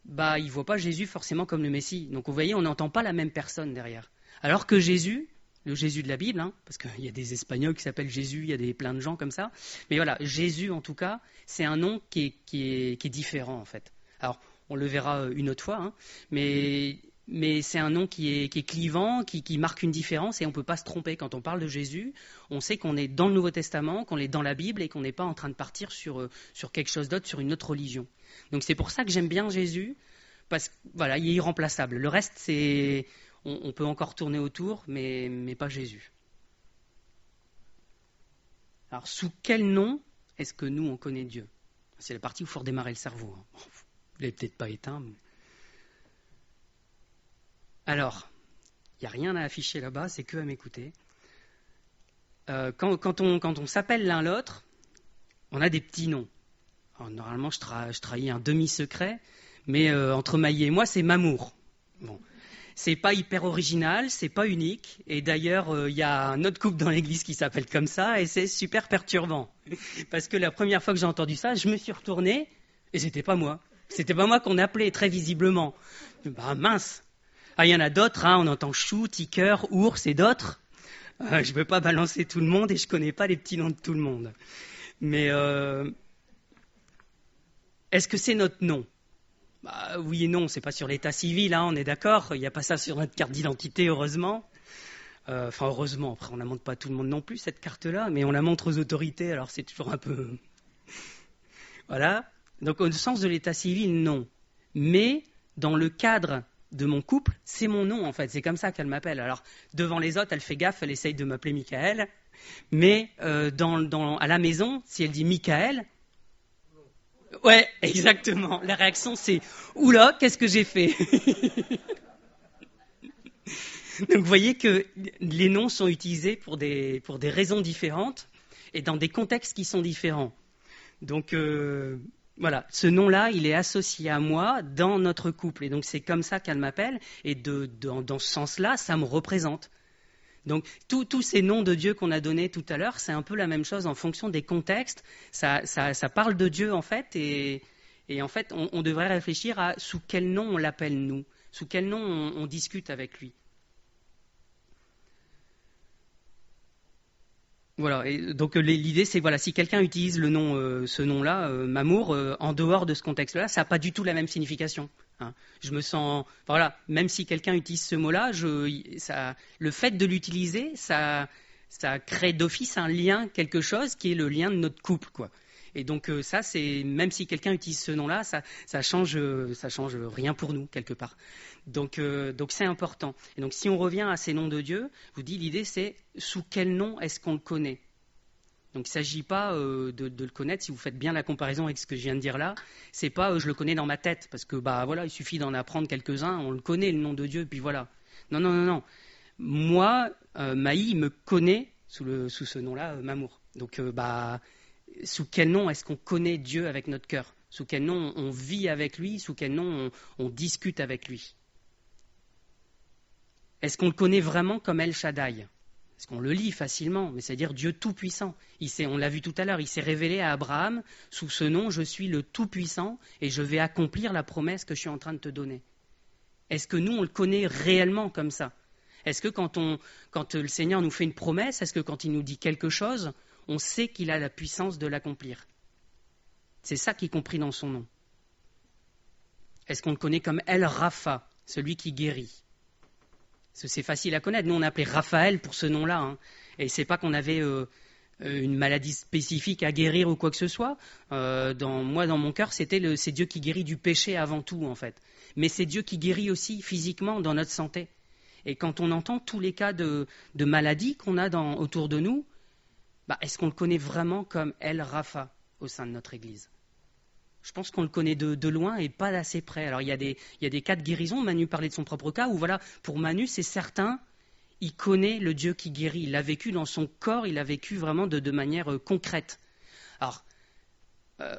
ils ne voient pas Jésus forcément comme le Messie. Donc vous voyez, on n'entend pas la même personne derrière. Alors que Jésus, le Jésus de la Bible, hein, parce qu'il y a des Espagnols qui s'appellent Jésus, il y a plein de gens comme ça. Mais voilà, Jésus en tout cas, c'est un nom qui est différent en fait. Alors, on le verra une autre fois, hein, mais c'est un nom qui est clivant, qui marque une différence et on ne peut pas se tromper. Quand on parle de Jésus, on sait qu'on est dans le Nouveau Testament, qu'on est dans la Bible et qu'on n'est pas en train de partir sur quelque chose d'autre, sur une autre religion. Donc c'est pour ça que j'aime bien Jésus, parce qu'il voilà, est irremplaçable. Le reste, on peut encore tourner autour, mais pas Jésus. Alors sous quel nom est-ce que nous, on connaît Dieu ? C'est la partie où il faut redémarrer le cerveau. Hein. Bon, vous ne l'avez peut-être pas éteint. Mais... Alors, il n'y a rien à afficher là-bas, c'est que à m'écouter. Quand on s'appelle l'un l'autre, on a des petits noms. Alors, normalement, je trahis un demi-secret, mais entre Maï et moi, c'est Mamour. Bon. C'est pas hyper original, c'est pas unique. Et d'ailleurs, il y a un autre couple dans l'église qui s'appelle comme ça, et c'est super perturbant. Parce que la première fois que j'ai entendu ça, je me suis retourné, et c'était pas moi. C'était pas moi qu'on appelait, très visiblement. Bah mince. Ah, il y en a d'autres, hein, on entend chou, ticker, ours et d'autres. Je veux pas balancer tout le monde, et je connais pas les petits noms de tout le monde. Mais est-ce que c'est notre nom ? Bah, oui et non, c'est pas sur l'état civil, hein, on est d'accord. Il n'y a pas ça sur notre carte d'identité, heureusement. Enfin, heureusement, après, on ne la montre pas à tout le monde non plus, cette carte-là, mais on la montre aux autorités, alors c'est toujours un peu... Voilà. Donc, au sens de l'état civil, non. Mais, dans le cadre de mon couple, c'est mon nom, en fait. C'est comme ça qu'elle m'appelle. Alors, devant les autres, elle fait gaffe, elle essaye de m'appeler Michael. Mais, à la maison, si elle dit Michael... Ouais, exactement. La réaction, c'est « Oula, qu'est-ce que j'ai fait ?» Donc, vous voyez que les noms sont utilisés pour des raisons différentes et dans des contextes qui sont différents. Donc, voilà, ce nom-là, il est associé à moi dans notre couple. Et donc, c'est comme ça qu'elle m'appelle. Et dans ce sens-là, ça me représente. Donc, tous ces noms de Dieu qu'on a donnés tout à l'heure, c'est un peu la même chose en fonction des contextes. Ça parle de Dieu, en fait, et en fait, on devrait réfléchir à sous quel nom on l'appelle, nous, sous quel nom on discute avec lui. Voilà, et donc l'idée, c'est voilà, si quelqu'un utilise ce nom-là, Mamour, en dehors de ce contexte-là, ça n'a pas du tout la même signification. Hein. Je me sens, voilà, même si quelqu'un utilise ce mot-là, le fait de l'utiliser, ça crée d'office un lien, quelque chose qui est le lien de notre couple, quoi. Et donc ça, c'est même si quelqu'un utilise ce nom-là, ça change rien pour nous quelque part. Donc c'est important. Et donc si on revient à ces noms de Dieu, je vous dis l'idée c'est sous quel nom est-ce qu'on le connaît. Donc il ne s'agit pas de le connaître. Si vous faites bien la comparaison avec ce que je viens de dire là, c'est pas je le connais dans ma tête parce que bah voilà, il suffit d'en apprendre quelques-uns, on le connaît le nom de Dieu, puis voilà. Non. Moi, Maï me connaît sous ce nom-là, Mamour. Donc sous quel nom est-ce qu'on connaît Dieu avec notre cœur ? Sous quel nom on vit avec lui ? Sous quel nom on discute avec lui ? Est-ce qu'on le connaît vraiment comme El Shaddai ? Parce qu'on le lit facilement, mais c'est-à-dire Dieu Tout-Puissant. On l'a vu tout à l'heure, il s'est révélé à Abraham sous ce nom, je suis le Tout-Puissant et je vais accomplir la promesse que je suis en train de te donner. Est-ce que nous, on le connaît réellement comme ça ? Est-ce que quand le Seigneur nous fait une promesse, est-ce que quand il nous dit quelque chose, on sait qu'il a la puissance de l'accomplir ? C'est ça qui est compris dans son nom. Est-ce qu'on le connaît comme El Rapha, celui qui guérit ? Parce que c'est facile à connaître. Nous, on appelait Raphaël pour ce nom-là. Hein. Et c'est pas qu'on avait une maladie spécifique à guérir ou quoi que ce soit. Dans mon cœur, c'est Dieu qui guérit du péché avant tout, en fait. Mais c'est Dieu qui guérit aussi physiquement dans notre santé. Et quand on entend tous les cas de maladies qu'on a autour de nous, est-ce qu'on le connaît vraiment comme El Rapha au sein de notre Église ? Je pense qu'on le connaît de loin et pas d'assez près. Alors il y a des cas de guérison. Manu parlait de son propre cas où voilà, pour Manu, c'est certain, il connaît le Dieu qui guérit. Il l'a vécu dans son corps, il l'a vécu vraiment de manière concrète. Alors,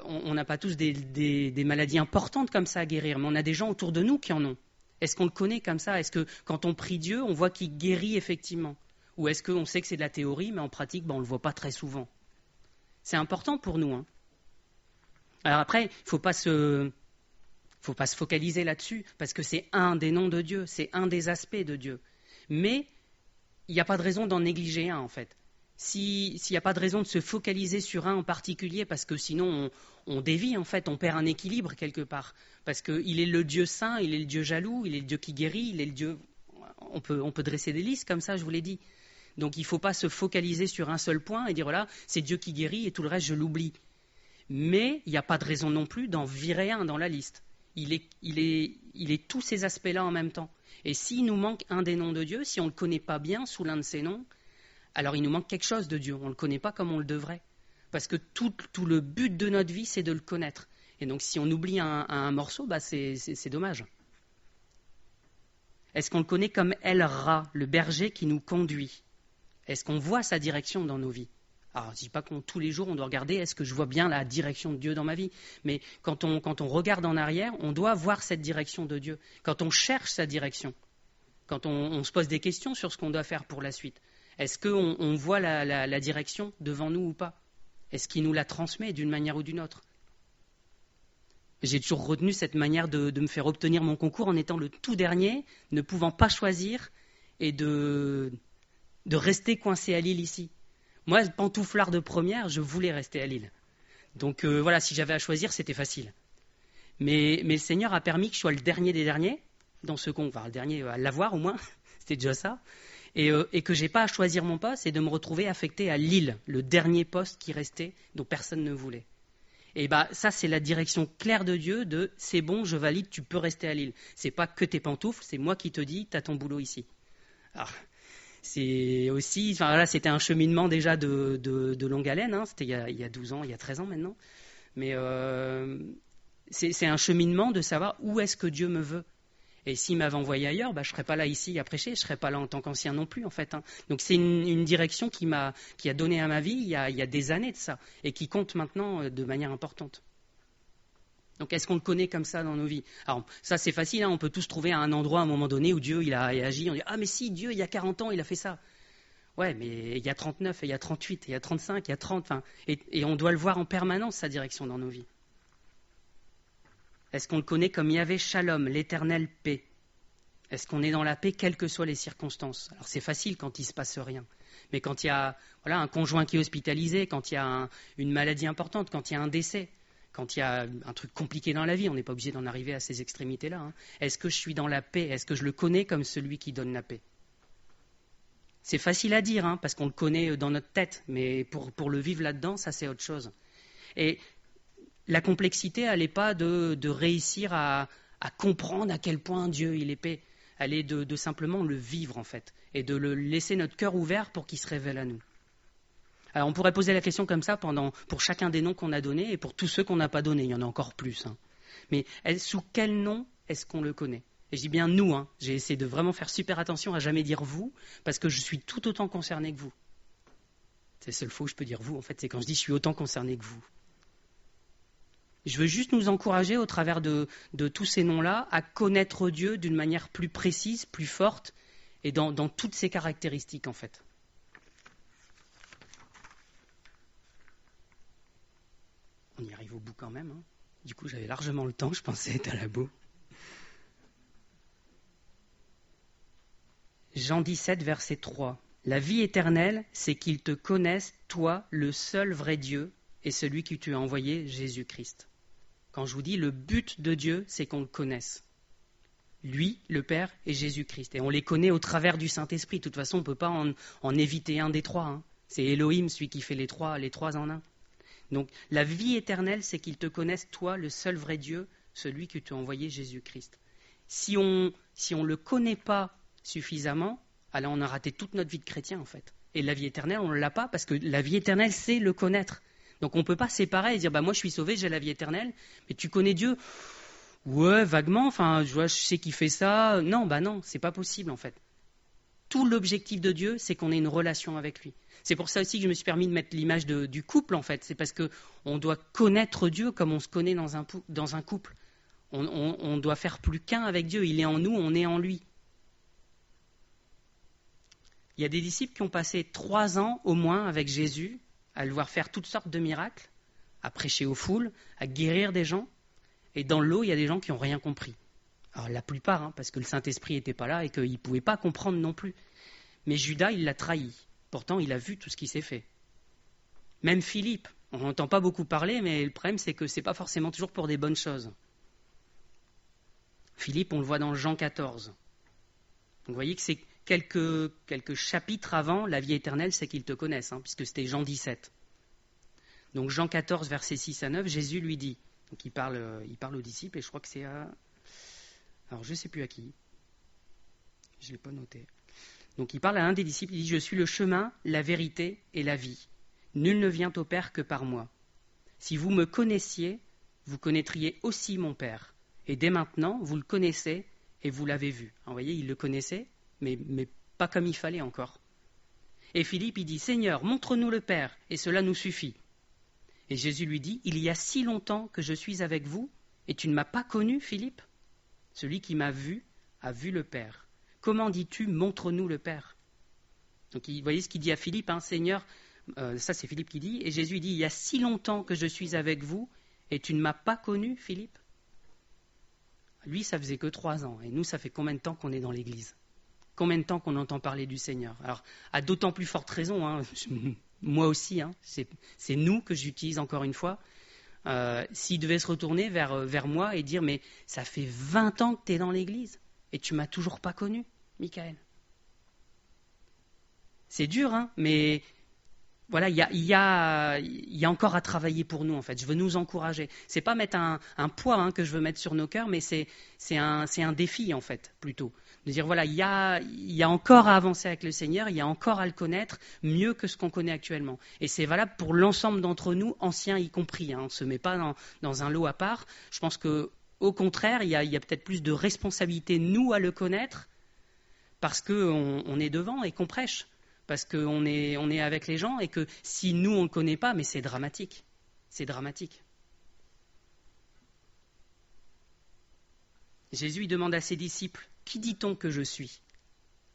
on n'a pas tous des maladies importantes comme ça à guérir, mais on a des gens autour de nous qui en ont. Est-ce qu'on le connaît comme ça ? Est-ce que quand on prie Dieu, on voit qu'il guérit effectivement ? Ou est-ce qu'on sait que c'est de la théorie, mais en pratique, on ne le voit pas très souvent ? C'est important pour nous. Hein. Alors après, il ne faut pas se focaliser là-dessus, parce que c'est un des noms de Dieu, c'est un des aspects de Dieu. Mais il n'y a pas de raison d'en négliger un, en fait. S'il n'y a pas de raison de se focaliser sur un en particulier, parce que sinon on dévie, en fait, on perd un équilibre quelque part. Parce qu'il est le Dieu saint, il est le Dieu jaloux, il est le Dieu qui guérit, il est le Dieu... On peut dresser des listes comme ça, je vous l'ai dit. Donc il ne faut pas se focaliser sur un seul point et dire, voilà, c'est Dieu qui guérit et tout le reste, je l'oublie. Mais il n'y a pas de raison non plus d'en virer un dans la liste. Il est tous ces aspects-là en même temps. Et s'il nous manque un des noms de Dieu, si on ne le connaît pas bien sous l'un de ces noms, alors il nous manque quelque chose de Dieu. On ne le connaît pas comme on le devrait. Parce que tout le but de notre vie, c'est de le connaître. Et donc si on oublie un morceau, c'est dommage. Est-ce qu'on le connaît comme El-Ra, le berger qui nous conduit? Est-ce qu'on voit sa direction dans nos vies? Alors, je ne dis pas qu'on tous les jours, on doit regarder, est-ce que je vois bien la direction de Dieu dans ma vie? Mais quand on regarde en arrière, on doit voir cette direction de Dieu. Quand on cherche sa direction, quand on se pose des questions sur ce qu'on doit faire pour la suite, est-ce qu'on voit la direction devant nous ou pas? Est-ce qu'il nous la transmet d'une manière ou d'une autre? J'ai toujours retenu cette manière de me faire obtenir mon concours en étant le tout dernier, ne pouvant pas choisir et de rester coincé à Lille ici. Moi, pantouflard de première, je voulais rester à Lille. Donc voilà, si j'avais à choisir, c'était facile. Mais le Seigneur a permis que je sois le dernier des derniers, dans ce concours, enfin le dernier à l'avoir au moins, c'était déjà ça, et que je n'ai pas à choisir mon poste et de me retrouver affecté à Lille, le dernier poste qui restait, dont personne ne voulait. Et ça, c'est la direction claire de Dieu de « c'est bon, je valide, tu peux rester à Lille ». C'est pas que tes pantoufles, c'est moi qui te dis « t'as ton boulot ici ». Alors, c'est aussi, enfin là, c'était un cheminement déjà de longue haleine, hein. C'était il y a 12 ans, il y a 13 ans maintenant. Mais c'est un cheminement de savoir où est-ce que Dieu me veut. Et s'il m'avait envoyé ailleurs, je ne serais pas là ici à prêcher, je ne serais pas là en tant qu'ancien non plus en fait. Hein. Donc c'est une direction qui a donné à ma vie il y a des années de ça, et qui compte maintenant de manière importante. Donc est-ce qu'on le connaît comme ça dans nos vies? Alors ça c'est facile, hein, on peut tous trouver un endroit à un moment donné où Dieu il a agi, on dit « Ah mais si, Dieu il y a 40 ans il a fait ça ». Ouais, mais il y a 39, il y a 38, il y a 35, il y a 30, et on doit le voir en permanence sa direction dans nos vies. Est-ce qu'on le connaît comme Yahvé Shalom, l'éternelle paix? Est-ce qu'on est dans la paix quelles que soient les circonstances? Alors c'est facile quand il ne se passe rien. Mais quand il y a un conjoint qui est hospitalisé, quand il y a une maladie importante, quand il y a un décès, quand il y a un truc compliqué dans la vie, on n'est pas obligé d'en arriver à ces extrémités-là. Hein. Est-ce que je suis dans la paix? Est-ce que je le connais comme celui qui donne la paix? C'est facile à dire, hein, parce qu'on le connaît dans notre tête, mais pour le vivre là-dedans, ça c'est autre chose. Et la complexité, elle n'est pas de réussir à comprendre à quel point Dieu il est paix. Elle est de simplement le vivre en fait, et de le laisser notre cœur ouvert pour qu'il se révèle à nous. Alors on pourrait poser la question comme ça pour chacun des noms qu'on a donnés et pour tous ceux qu'on n'a pas donnés, il y en a encore plus. Hein. Mais sous quel nom est-ce qu'on le connaît? Et je dis bien nous, hein. J'ai essayé de vraiment faire super attention à jamais dire vous, parce que je suis tout autant concerné que vous. C'est le seul fois où je peux dire vous, en fait, c'est quand je dis je suis autant concerné que vous. Je veux juste nous encourager au travers de tous ces noms-là à connaître Dieu d'une manière plus précise, plus forte, et dans toutes ses caractéristiques en fait. On y arrive au bout quand même. Hein. Du coup, j'avais largement le temps, je pensais être à la bout. Jean 17, verset 3. La vie éternelle, c'est qu'ils te connaissent, toi, le seul vrai Dieu, et celui que tu as envoyé, Jésus-Christ. Quand je vous dis le but de Dieu, c'est qu'on le connaisse. Lui, le Père, et Jésus-Christ. Et on les connaît au travers du Saint-Esprit. De toute façon, on ne peut pas en éviter un des trois. Hein. C'est Elohim, celui qui fait les trois en un. Donc, la vie éternelle, c'est qu'ils te connaissent, toi, le seul vrai Dieu, celui que tu as envoyé, Jésus-Christ. Si on le connaît pas suffisamment, alors on a raté toute notre vie de chrétien, en fait. Et la vie éternelle, on ne l'a pas, parce que la vie éternelle, c'est le connaître. Donc on ne peut pas séparer et dire moi je suis sauvé, j'ai la vie éternelle, mais tu connais Dieu? Ouais, vaguement, enfin je sais qu'il fait ça. Non, non, c'est pas possible en fait. Tout l'objectif de Dieu, c'est qu'on ait une relation avec lui. C'est pour ça aussi que je me suis permis de mettre l'image du couple en fait. C'est parce qu'on doit connaître Dieu comme on se connaît dans un couple. On doit faire plus qu'un avec Dieu. Il est en nous, on est en lui. Il y a des disciples qui ont passé 3 ans au moins avec Jésus, à le voir faire toutes sortes de miracles, à prêcher aux foules, à guérir des gens. Et dans l'eau, il y a des gens qui n'ont rien compris. Alors la plupart, parce que le Saint-Esprit n'était pas là et qu'ils ne pouvaient pas comprendre non plus. Mais Judas, il l'a trahi. Pourtant, il a vu tout ce qui s'est fait. Même Philippe, on n'entend pas beaucoup parler, mais le problème, c'est que ce n'est pas forcément toujours pour des bonnes choses. Philippe, on le voit dans Jean 14. Donc, vous voyez que c'est quelques chapitres avant la vie éternelle, c'est qu'ils te connaissent, puisque c'était Jean 17. Donc Jean 14, versets 6 à 9, Jésus lui dit, donc il parle aux disciples, et je crois que c'est à... Alors je ne sais plus à qui, je ne l'ai pas noté. Donc il parle à un des disciples, il dit « Je suis le chemin, la vérité et la vie. Nul ne vient au Père que par moi. Si vous me connaissiez, vous connaîtriez aussi mon Père. Et dès maintenant, vous le connaissez et vous l'avez vu. Alors, vous voyez, il le connaissait, mais pas comme il fallait encore. Et Philippe, il dit, Seigneur, montre-nous le Père, et cela nous suffit. Et Jésus lui dit, il y a si longtemps que je suis avec vous, et tu ne m'as pas connu, Philippe? Celui qui m'a vu a vu le Père. Comment dis-tu, montre-nous le Père? Donc, vous voyez ce qu'il dit à Philippe, hein, Seigneur, ça c'est Philippe qui dit, et Jésus dit, il y a si longtemps que je suis avec vous, et tu ne m'as pas connu, Philippe? Lui, ça faisait que 3 ans, et nous, ça fait combien de temps qu'on est dans l'Église? Combien de temps qu'on entend parler du Seigneur? Alors, à d'autant plus forte raison, hein, moi aussi, hein, c'est nous que j'utilise encore une fois. S'il devait se retourner vers moi et dire, mais ça fait 20 ans que tu es dans l'Église, et tu m'as toujours pas connu, Michael. C'est dur, hein, mais voilà, il y a encore à travailler pour nous, en fait. Je veux nous encourager. C'est pas mettre un poids hein, que je veux mettre sur nos cœurs, mais c'est un défi, en fait, plutôt. De dire, voilà, il y a encore à avancer avec le Seigneur, il y a encore à le connaître mieux que ce qu'on connaît actuellement. Et c'est valable pour l'ensemble d'entre nous, anciens y compris. Hein. On ne se met pas dans un lot à part. Je pense qu'au contraire, il y a peut-être plus de responsabilité, nous, à le connaître, parce qu'on est devant et qu'on prêche. Parce qu'on est avec les gens et que si nous, on ne le connaît pas, mais c'est dramatique. C'est dramatique. Jésus il demande à ses disciples, « Qui dit-on que je suis?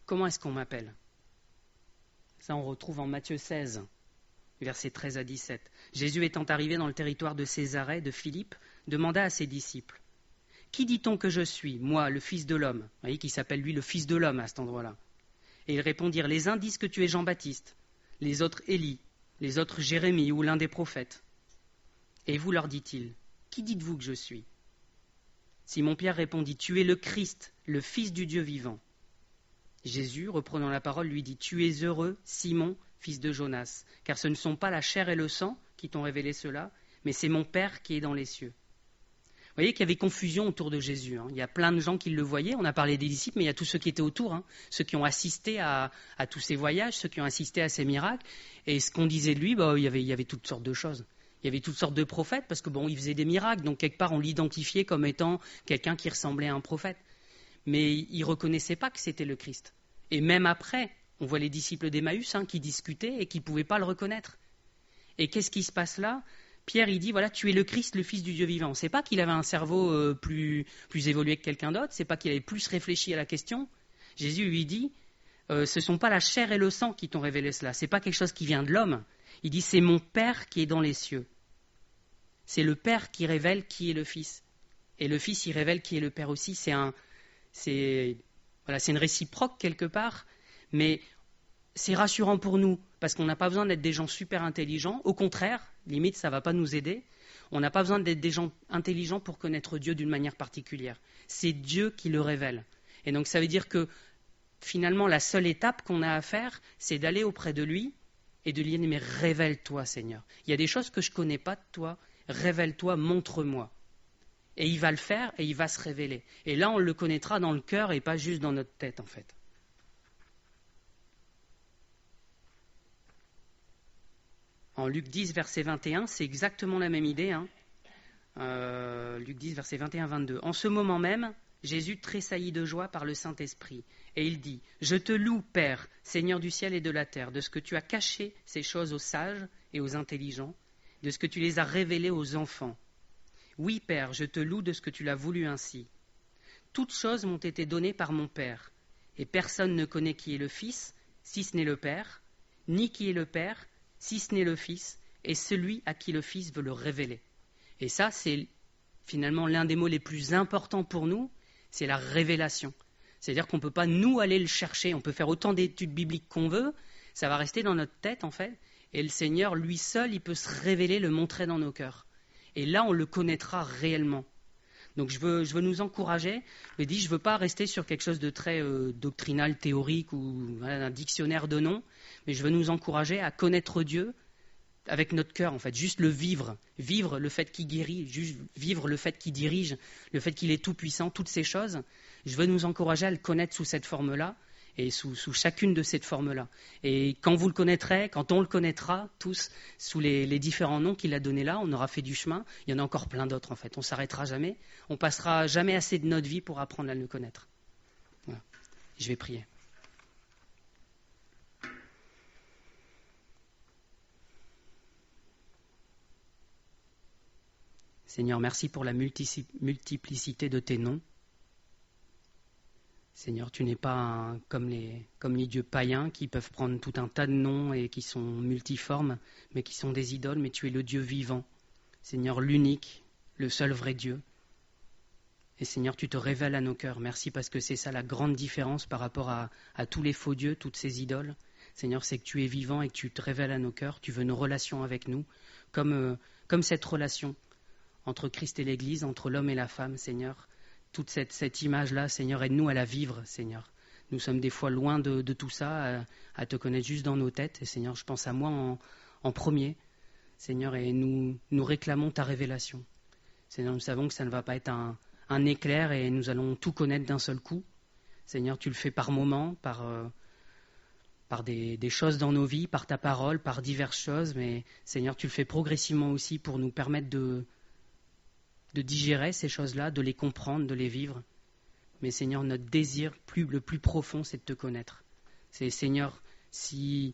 Comment est-ce qu'on m'appelle ?» Ça, on retrouve en Matthieu 16, versets 13 à 17. Jésus étant arrivé dans le territoire de Césarée, de Philippe, demanda à ses disciples, « Qui dit-on que je suis, moi, le Fils de l'homme ?» Vous voyez qu'il s'appelle lui le Fils de l'homme à cet endroit-là. Et ils répondirent, les uns disent que tu es Jean-Baptiste, les autres Élie, les autres Jérémie ou l'un des prophètes. Et vous, leur dit-il, qui dites-vous que je suis? Simon-Pierre répondit, tu es le Christ, le Fils du Dieu vivant. Jésus, reprenant la parole, lui dit, tu es heureux, Simon, fils de Jonas, car ce ne sont pas la chair et le sang qui t'ont révélé cela, mais c'est mon Père qui est dans les cieux. Vous voyez qu'il y avait confusion autour de Jésus. Hein. Il y a plein de gens qui le voyaient. On a parlé des disciples, mais il y a tous ceux qui étaient autour, hein. Ceux qui ont assisté à tous ces voyages, ceux qui ont assisté à ces miracles. Et ce qu'on disait de lui, il y avait toutes sortes de choses. Il y avait toutes sortes de prophètes, parce que il faisait des miracles. Donc quelque part, on l'identifiait comme étant quelqu'un qui ressemblait à un prophète. Mais il ne reconnaissait pas que c'était le Christ. Et même après, on voit les disciples d'Emmaüs hein, qui discutaient et qui ne pouvaient pas le reconnaître. Et qu'est-ce qui se passe là ? Pierre, il dit, voilà, tu es le Christ, le Fils du Dieu vivant. C'est pas qu'il avait un cerveau plus évolué que quelqu'un d'autre, c'est pas qu'il avait plus réfléchi à la question. Jésus lui dit, ce ne sont pas la chair et le sang qui t'ont révélé cela, c'est pas quelque chose qui vient de l'homme. Il dit, c'est mon Père qui est dans les cieux. C'est le Père qui révèle qui est le Fils. Et le Fils, il révèle qui est le Père aussi. C'est une réciproque quelque part, mais c'est rassurant pour nous, parce qu'on n'a pas besoin d'être des gens super intelligents. Au contraire, limite, ça ne va pas nous aider. On n'a pas besoin d'être des gens intelligents pour connaître Dieu d'une manière particulière. C'est Dieu qui le révèle. Et donc ça veut dire que finalement, la seule étape qu'on a à faire, c'est d'aller auprès de lui et de lui dire, mais révèle-toi, Seigneur. Il y a des choses que je ne connais pas de toi. Révèle-toi, montre-moi. Et il va le faire et il va se révéler. Et là, on le connaîtra dans le cœur et pas juste dans notre tête, en fait. En Luc 10, verset 21, c'est exactement la même idée. Hein. Luc 10, verset 21-22. En ce moment même, Jésus tressaillit de joie par le Saint-Esprit. Et il dit, « Je te loue, Père, Seigneur du ciel et de la terre, de ce que tu as caché ces choses aux sages et aux intelligents, de ce que tu les as révélées aux enfants. Oui, Père, je te loue de ce que tu l'as voulu ainsi. Toutes choses m'ont été données par mon Père, et personne ne connaît qui est le Fils, si ce n'est le Père, ni qui est le Père, si ce n'est le Fils, et celui à qui le Fils veut le révéler. » Et ça, c'est finalement l'un des mots les plus importants pour nous, c'est la révélation. C'est-à-dire qu'on ne peut pas nous aller le chercher, on peut faire autant d'études bibliques qu'on veut, ça va rester dans notre tête en fait, et le Seigneur, lui seul, il peut se révéler, le montrer dans nos cœurs. Et là, on le connaîtra réellement. Donc je veux nous encourager. Je ne veux pas rester sur quelque chose de très doctrinal, théorique ou un dictionnaire de noms, mais je veux nous encourager à connaître Dieu avec notre cœur, en fait, juste le vivre. Vivre le fait qu'il guérit, juste vivre le fait qu'il dirige, le fait qu'il est tout-puissant, toutes ces choses. Je veux nous encourager à le connaître sous cette forme-là et sous chacune de ces formes-là. Et quand vous le connaîtrez, quand on le connaîtra tous, sous les différents noms qu'il a donnés là, on aura fait du chemin. Il y en a encore plein d'autres en fait. On ne s'arrêtera jamais. On passera jamais assez de notre vie pour apprendre à le connaître. Voilà. Je vais prier. Seigneur, merci pour la multiplicité de tes noms. Seigneur, tu n'es pas comme les dieux païens qui peuvent prendre tout un tas de noms et qui sont multiformes, mais qui sont des idoles, mais tu es le Dieu vivant. Seigneur, l'unique, le seul vrai Dieu. Et Seigneur, tu te révèles à nos cœurs. Merci parce que c'est ça la grande différence par rapport à tous les faux dieux, toutes ces idoles. Seigneur, c'est que tu es vivant et que tu te révèles à nos cœurs. Tu veux nos relations avec nous, comme cette relation entre Christ et l'Église, entre l'homme et la femme, Seigneur. Toute cette image-là, Seigneur, aide-nous à la vivre, Seigneur. Nous sommes des fois loin de tout ça, à te connaître juste dans nos têtes. Et Seigneur, je pense à moi en premier, Seigneur, et nous réclamons ta révélation. Seigneur, nous savons que ça ne va pas être un éclair et nous allons tout connaître d'un seul coup. Seigneur, tu le fais par moments, par des choses dans nos vies, par ta parole, par diverses choses. Mais Seigneur, tu le fais progressivement aussi pour nous permettre de digérer ces choses-là, de les comprendre, de les vivre. Mais Seigneur, notre désir le plus profond, c'est de te connaître. C'est Seigneur, si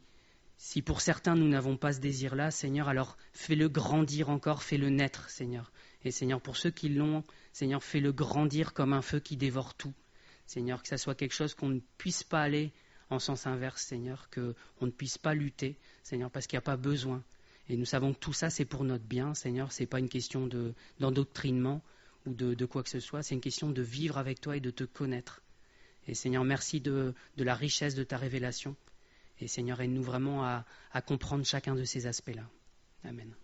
pour certains nous n'avons pas ce désir-là, Seigneur, alors fais-le grandir encore, fais-le naître, Seigneur. Et Seigneur, pour ceux qui l'ont, Seigneur, fais-le grandir comme un feu qui dévore tout. Seigneur, que ça soit quelque chose qu'on ne puisse pas aller en sens inverse, Seigneur, qu'on ne puisse pas lutter, Seigneur, parce qu'il n'y a pas besoin. Et nous savons que tout ça, c'est pour notre bien, Seigneur. Ce n'est pas une question d'endoctrinement ou de quoi que ce soit. C'est une question de vivre avec toi et de te connaître. Et Seigneur, merci de la richesse de ta révélation. Et Seigneur, aide-nous vraiment à comprendre chacun de ces aspects-là. Amen.